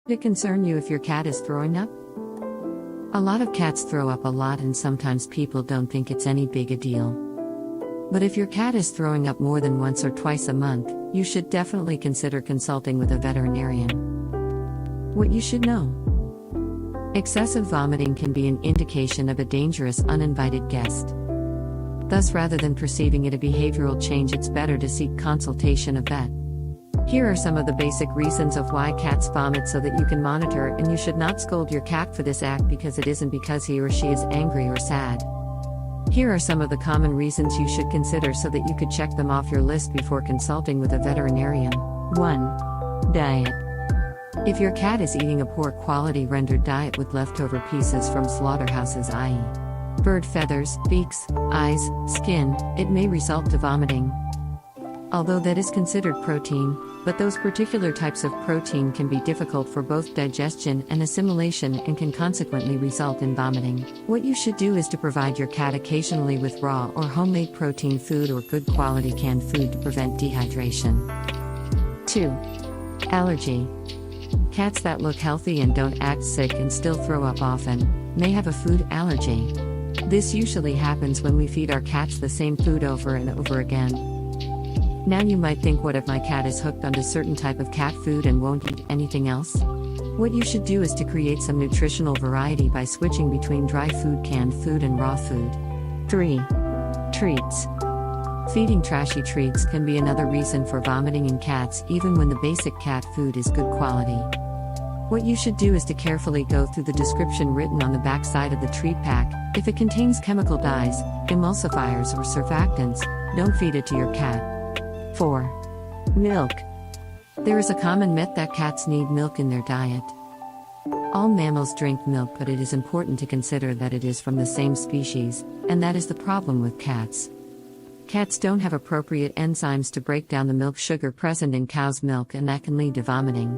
Would it concern you if your cat is throwing up? A lot of cats throw up a lot, and sometimes people don't think it's any big a deal. But if your cat is throwing up more than once or twice a month, you should definitely consider consulting with a veterinarian. What you should know: excessive vomiting can be an indication of a dangerous uninvited guest. Thus, rather than perceiving it a behavioral change, it's better to seek consultation of vet. Here are some of the basic reasons of why cats vomit so that you can monitor, and you should not scold your cat for this act because it isn't because he or she is angry or sad. Here are some of the common reasons you should consider so that you could check them off your list before consulting with a veterinarian. 1. Diet. If your cat is eating a poor quality rendered diet with leftover pieces from slaughterhouses, i.e., bird feathers, beaks, eyes, skin, it may result to vomiting. Although that is considered protein, but those particular types of protein can be difficult for both digestion and assimilation and can consequently result in vomiting. What you should do is to provide your cat occasionally with raw or homemade protein food or good quality canned food to prevent dehydration. 2. Allergy. Cats that look healthy and don't act sick and still throw up often may have a food allergy. This usually happens when we feed our cats the same food over and over again. Now you might think, what if my cat is hooked onto certain type of cat food and won't eat anything else? What you should do is to create some nutritional variety by switching between dry food, canned food, and raw food. 3. Treats. Feeding trashy treats can be another reason for vomiting in cats, even when the basic cat food is good quality. What you should do is to carefully go through the description written on the back side of the treat pack. If it contains chemical dyes, emulsifiers, or surfactants, don't feed it to your cat. 4. Milk. There is a common myth that cats need milk in their diet. All mammals drink milk, but it is important to consider that it is from the same species, and that is the problem with cats. Cats don't have appropriate enzymes to break down the milk sugar present in cow's milk, and that can lead to vomiting.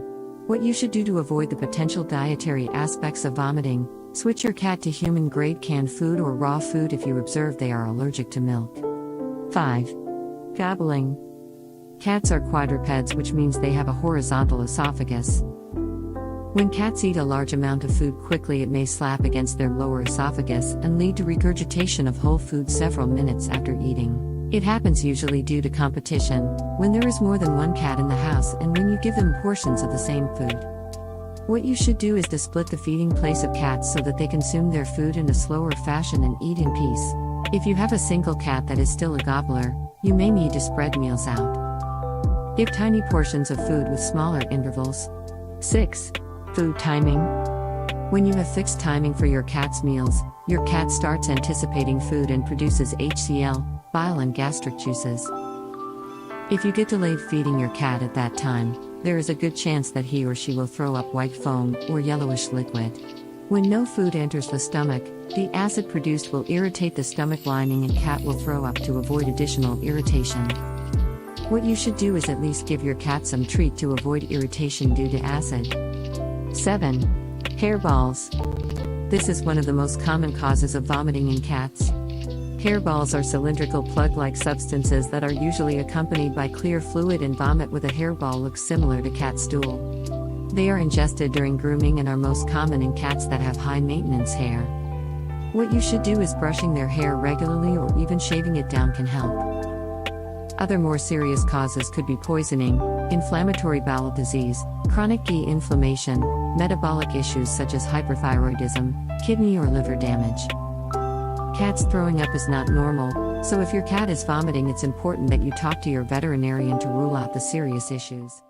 What you should do to avoid the potential dietary aspects of vomiting: switch your cat to human-grade canned food or raw food if you observe they are allergic to milk. 5. Gobbling. Cats are quadrupeds, which means they have a horizontal esophagus. When cats eat a large amount of food quickly, it may slap against their lower esophagus and lead to regurgitation of whole food several minutes after eating. It happens usually due to competition, when there is more than one cat in the house and when you give them portions of the same food. What you should do is to split the feeding place of cats so that they consume their food in a slower fashion and eat in peace. If you have a single cat that is still a gobbler, you may need to spread meals out. Give tiny portions of food with smaller intervals. 6. Food timing. When you have fixed timing for your cat's meals, your cat starts anticipating food and produces HCl, bile, and gastric juices. If you get delayed feeding your cat at that time, there is a good chance that he or she will throw up white foam or yellowish liquid. When no food enters the stomach, the acid produced will irritate the stomach lining and cat will throw up to avoid additional irritation. What you should do is at least give your cat some treat to avoid irritation due to acid. 7. Hairballs. This is one of the most common causes of vomiting in cats. Hairballs are cylindrical plug-like substances that are usually accompanied by clear fluid, and vomit with a hairball looks similar to cat stool. They are ingested during grooming and are most common in cats that have high-maintenance hair. What you should do is brushing their hair regularly or even shaving it down can help. Other more serious causes could be poisoning, inflammatory bowel disease, chronic GI inflammation, metabolic issues such as hyperthyroidism, kidney or liver damage. Cats throwing up is not normal, so if your cat is vomiting, it's important that you talk to your veterinarian to rule out the serious issues.